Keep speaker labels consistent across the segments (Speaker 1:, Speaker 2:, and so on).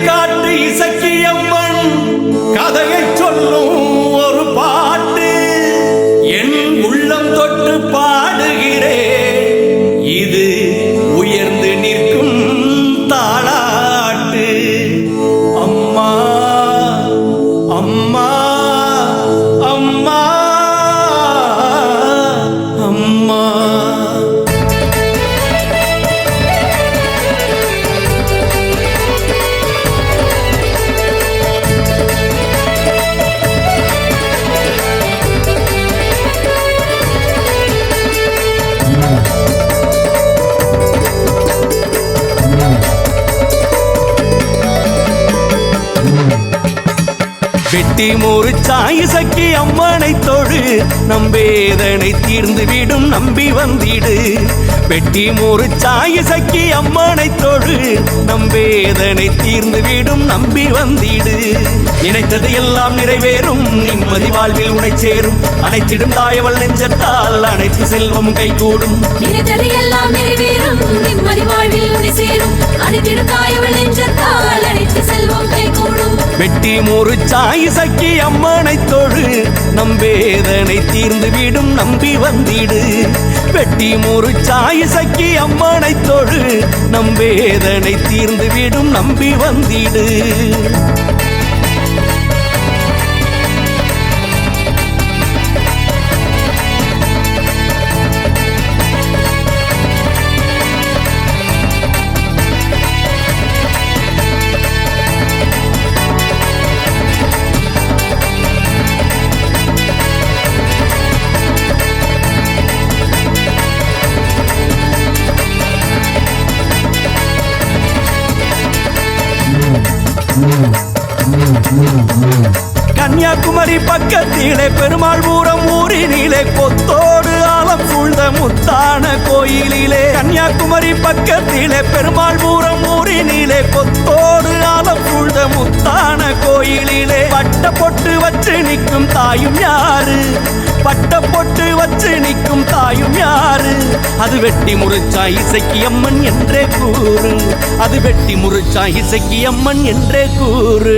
Speaker 1: காட்டு இசக்கியம்மன் கதையை சொல்லும் ஒரு பாட்டு என் உள்ளம் தொட்டு பாடுகிறேன். இது உயர்ந்து நிற்கும் தாளாட்டு. அம்மா அம்மா அம்மா அம்மா வெட்டி முறிச்சாய் இசக்கி அம்மனை தொழு, நம்பேதனை தீர்ந்து விடும் நம்பி வந்திடு. வெட்டி முறிச்சாய் இசக்கி அம்மனை தொழு, நம்பேதனை தீர்ந்து விடும் நம்பி வந்திடு. நினைத்தது எல்லாம் நிறைவேறும், நிம்மதி வாழ்வில் உனை சேரும். அனைத்திடும் தாயவள் நெஞ்சத்தால் அனைத்து செல்வம் கைகூடும்.
Speaker 2: நினைத்தது எல்லாம் நிறைவேறும், நிம்மதி வாழ்வில் உனை சேரும். அனைத்திடும் தாயவள் நெஞ்சத்தால் அனைத்து செல்வம் கைகூடும்.
Speaker 1: வெட்டி முறிச்சாய் இசக்கி அம்மனை தொழு, நம்பேதனை தீர்ந்து விடும் நம்பி வந்திடு. வெட்டி முறிச்சாய் இசக்கி அம்மனை தொழு, நம்பேதனை தீர்ந்து விடும் நம்பி வந்திடு. கன்னியாகுமரி பக்கத்திலே பெருமாள்புரம் ஊரினிலே கொத்தோடு ஆலம் சூழ்ந்த முத்தான கோயிலிலே. கன்னியாகுமரி பக்கத்திலே பெருமாள்புரம் ஊரினிலே கொத்தோடு ஆலம் சூழ்ந்த முத்தான கோயிலிலே. பட்ட பொட்டு வச்சு நிற்கும் தாயும் யாரு? பட்ட பொட்டு வச்சு நிற்கும் தாயும் யாரு? அது வெட்டி முறிச்சாய் இசக்கி அம்மன் என்றே கூறு. அது வெட்டி முறிச்சாய் இசக்கி அம்மன் என்றே கூறு.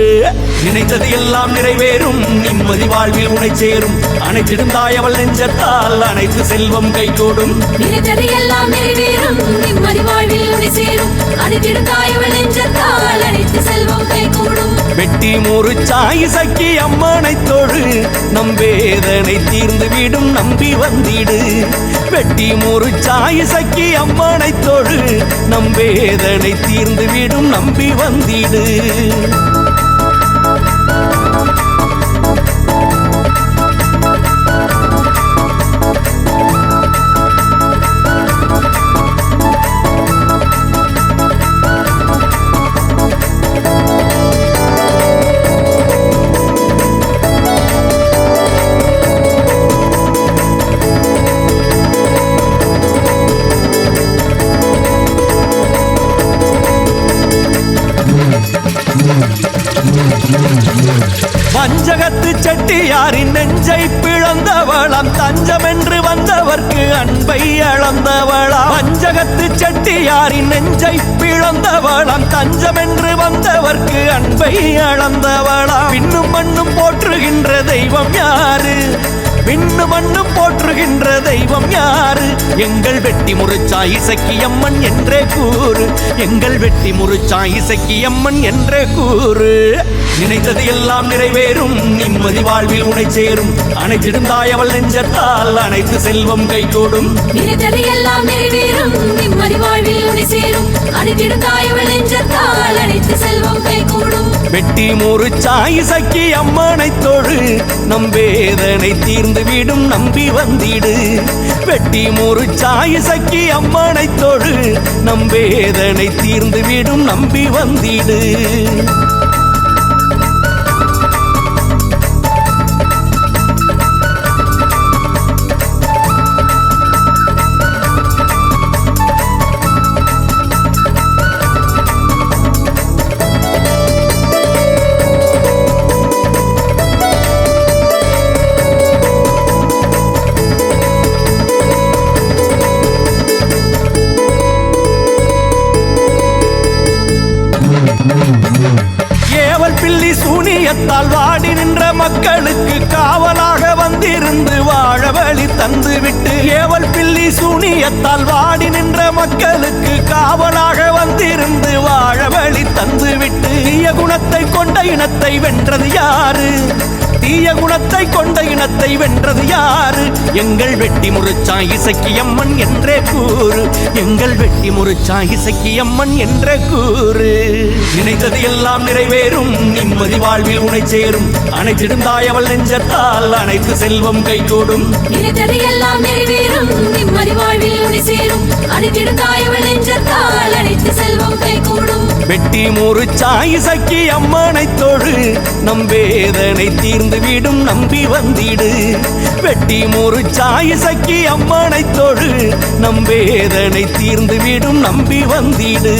Speaker 1: நினைத்தது எல்லாம் நிறைவேறும், நிம்மதி வாழ்வில் உனை சேரும். அனைத்திடும் தாயவள் நெஞ்சத்தால் அனைத்து செல்வம் கைகூடும்.
Speaker 2: நினைத்தது எல்லாம் நிறைவேறும், நிம்மதி வாழ்வில் உனை சேரும். அனைத்திடும் தாயவள் நெஞ்சத்தால் அனைத்து செல்வம் கைகூடும்.
Speaker 1: வெட்டி முறிச்சாய் இசக்கி அம்மனை தொழு, நம்பேதனை தீர்ந்து விடும் நம்பி வந்திடு. வெட்டி முறிச்சாய் இசக்கி அம்மனை தொழு, நம்பேதனை தீர்ந்து விடும் நம்பி வந்திடு. வஞ்சகத்து செட்டியாரின் நெஞ்சை பிளந்தவளாம், தஞ்சம் என்று வந்தவர்க்கு அன்பை அளந்தவளாம். வஞ்சகத்து செட்டியாரின் நெஞ்சை பிளந்தவளாம், தஞ்சம் என்று வந்தவர்க்கு அன்பை அளந்தவளாம். பின்னும் மண்ணும் போற்றுகின்ற தெய்வம் யாரு? விண்ணு மண்ணும் போற்றுகின்ற தெய்வம் யாரு? எங்கள் வெட்டி முறிச்சாய் இசக்கி அம்மன் என்றே கூறு. எங்கள் வெட்டி முறிச்சாய் இசக்கி அம்மன் என்றே கூறு. நினைத்தது எல்லாம் நிறைவேறும், நிம்மதி வாழ்வில் உனை சேரும். அனைத்திடும் தாயவள் நெஞ்சத்தால் அனைத்து செல்வம் கைகூடும்.
Speaker 2: நினைத்தது எல்லாம் நிறைவேறும், நிம்மதி வாழ்வில் உனை சேரும். அனைத்திடும் தாயவள் நெஞ்சத்தால் அனைத்து செல்வம் கைகூடும்.
Speaker 1: வெட்டி முறிச்சாய் இசக்கி அம்மனை தொழு, நம்பேதனை தீர்ந்து விடும் நம்பி வந்திடு. வெட்டி முறிச்சாய் இசக்கி அம்மனை தொழு, நம்பேதனை தீர்ந்து விடும் நம்பி வந்திடு.
Speaker 3: Mm-hmm.
Speaker 1: சூனியத்தால் வாடி நின்ற மக்களுக்கு காவலாக வந்திருந்து வாழ வழி தந்துவிட்டு ஏவல் பில்லி சூனியத்தால் வாடி நின்ற மக்களுக்கு காவலாக வந்திருந்து வாழ வழி தந்துவிட்டு தீய குணத்தை கொண்ட இனத்தை வென்றது யாரு? தீய குணத்தை கொண்ட இனத்தை வென்றது யாரு? எங்கள் வெட்டி முறிச்சான் இசக்கியம்மன் என்றே கூறு, எங்கள் வெட்டி முறிச்சான் இசக்கியம்மன் என்றே கூறு. நினைத்தது எல்லாம் நிறைவேறும், நிம்மதி வாழ்வில் உனை சேரும், அனைத்திடும் தாயவள் நெஞ்சத்தால் அனைத்து செல்வம் கைகூடும்.
Speaker 2: நினைத்தது எல்லாம் நிறைவேறும், நிம்மதி வாழ்வில் உனை சேரும், அனைத்திடும் தாயவள் நெஞ்சத்தால் அனைத்து செல்வம் கைகூடும்.
Speaker 1: வெட்டி முறிச்சான் இசக்கியம்மனை தொழு, நம் வேதனை தீர்ந்து விடும் நம்பி வந்திடு. வெட்டி முறிச்சான் இசக்கியம்மனை தொழு, நம் வேதனை தீர்ந்து விடும் நம்பி வந்திடு.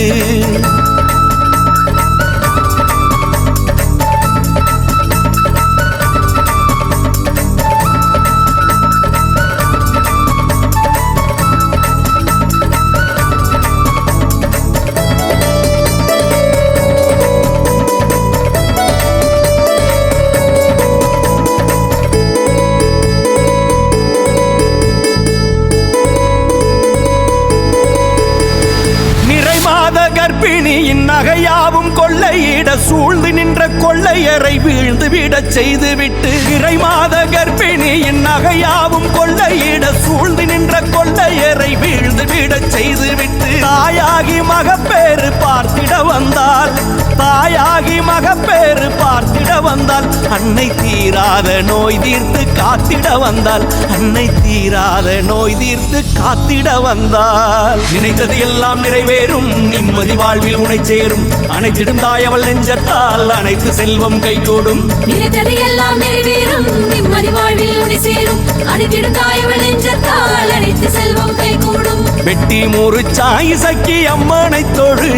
Speaker 1: கர்ப்பிணியின் நகையாவும் கொள்ளையிட சூழ்ந்து நின்ற கொள்ளையரை வீழ்ந்து விடச் செய்துவிட்டு, இறை மாத கர்ப்பிணியின் நகையாவும் கொள்ளையிட சூழ்ந்து நின்ற கொள்ளையரை வீழ்ந்து விடச் செய்துவிட்டு, தாயாகி மகப்பேறு பார்த்திட வந்தால், தாயாகி மகப்பேறு பார்த்திட வந்தால், அன்னை தீராத நோய் தீர்த்து காத்திட வந்தால், அன்னை தீராத நோய் தீர்த்து காத்திட வந்தால். நினைத்தது எல்லாம் நிறைவேறும், நிம்மதி வாழ்வில் உனை சேரும், அனைத்திடும் தாயவள் நெஞ்சத்தால் அனைத்து செல்வம் கைகூடும்.
Speaker 2: நினைத்தது எல்லாம் நிறைவேறும், நிம்மதி வாழ்வில் உனை சேரும், அனைத்திடும் தாயவள் நெஞ்சத்தால் அனைத்து செல்வம் கைகூடும்.
Speaker 1: வெட்டி முறிச்சான் இசக்கியம்மனை தொழு,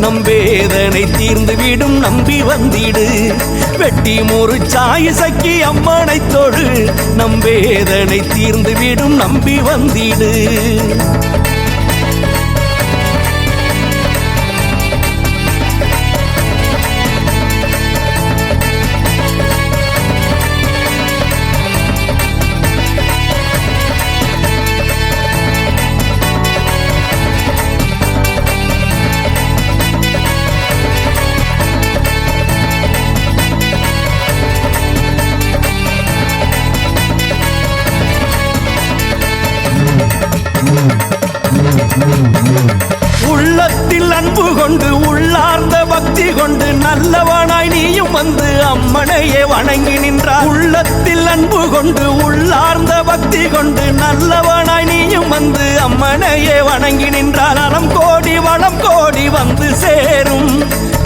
Speaker 1: நம் வேதனை தீர்ந்து விடும் நம்பி வந்திடு. வெட்டி முறிச்சான் இசக்கியம்மனை தொழு, நம் வேதனை தீர்ந்து விடும் நம்பி வந்திடு. உள்ளத்தில் அன்பு கொண்டு உள்ளார்ந்த பக்தி கொண்டு நல்லவனாய் நீயும் வந்து அம்மனையே வணங்கி நின்றார். உள்ளத்தில் அன்பு கொண்டு உள்ளார்ந்த பக்தி கொண்டு நல்லவனாய் நீயும் வந்து அம்மனையே வணங்கி நின்றார். நலம் கோடி வளம் கோடி வந்து சேரும்,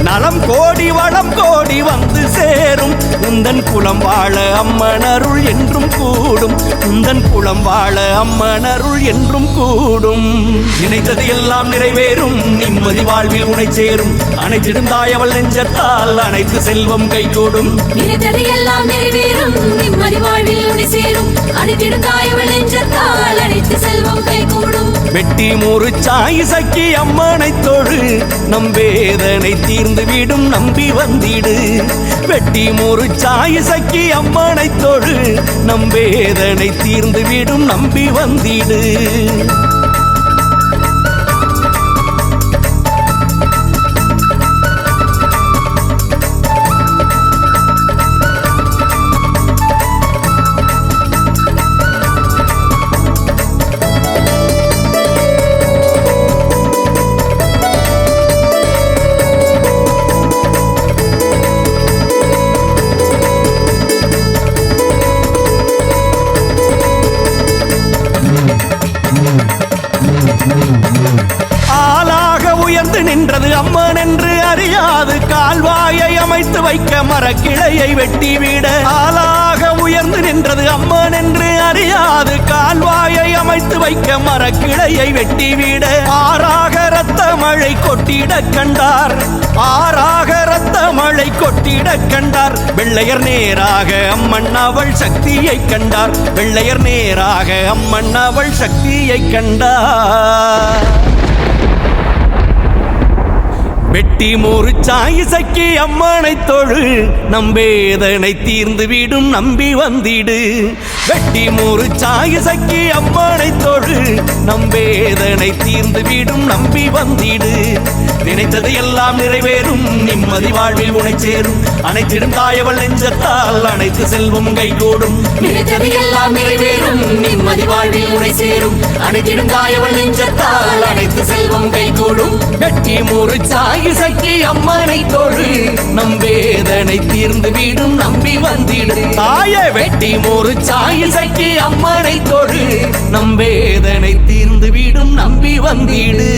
Speaker 1: நலம் கோடி வளம் கோடி வந்து சேரும். உந்தன் குலம் வாழ அம்மன் அருள் என்றும் கூடும், உந்தன் குலம் வாழ அம்மன் அருள் என்றும் கூடும். நினைத்தது எல்லாம் நிறைவேறும், நிம்மதி வாழ்வில் உனை சேரும், அனைத்திடும் தாயவள் நெஞ்சத்தால் அனைத்து செல்வம் கைகூடும்.
Speaker 2: நினைத்தது எல்லாம் நிறைவேறும், நிம்மதி வாழ்வில் உனை சேரும், அனைத்திடும் தாயவள் நெஞ்சத்தால் அனைத்து செல்வம் கைகூடும்.
Speaker 1: வெட்டி முறிச்சான் இசக்கியம்மனை தொழு, நம் வேதனை தீர்ந்து விடும் நம்பி வந்திடு. வெட்டி முறிச்சான் இசக்கியம்மனை தொழு, நம் வேதனை தீர்ந்து விடும் நம்பி வந்திடு. ஆளாக உயர்ந்து நின்றது அம்மன் என்று அறியாது கால்வாயை அமைத்து வைக்க மரக்கிளையை வெட்டிவிட. ஆளாக உயர்ந்து நின்றது அம்மன் என்று அறியாது கால்வாயை அமைத்து வைக்க மரக்கிளையை வெட்டிவிட. ஆறாக ரத்த மழை கொட்டிட கண்டார், ஆறாக ரத்த மழை கொட்டிட கண்டார். வெள்ளையர் நேராக அம்மன் அவள் சக்தியை கண்டார், வெள்ளையர் நேராக அம்மன் அவள் சக்தியை கண்டார். வெட்டி மோறு சாயிசக்கி அம்மனை தொழு நம்பேதனை தீர்ந்து விடும் நம்பி வந்திடு வெட்டி மோறு சாயிசக்கி அம்மனை தொழு நம்பேதனை தீர்ந்து விடும் நம்பி வந்திடு நினைத்தது எல்லாம் நிறைவேறும் நிம்மதி வாழ்வில் உனை சேரும் அனைத்திடும் தாயவள் நெஞ்சத்தால் அனைத்து செல்வம் கைகூடும்
Speaker 2: நினைத்தது எல்லாம் நிறைவேறும் நிம்மதி வாழ்வில் உனை சேரும் அனைத்திடும் தாயவள் நெஞ்சத்தால் அனைத்து செல்வம் கைகூடும்
Speaker 1: வெட்டி மோறு சாயிசக்கி அம்மனை தொழு நம்பேதனை தீர்ந்து விடும் நம்பி வந்திடு தாய வெட்டி மோறு சாயிசக்கி அம்மனை தொழு நம்பேதனை தீர்ந்து விடும் நம்பி வந்திடு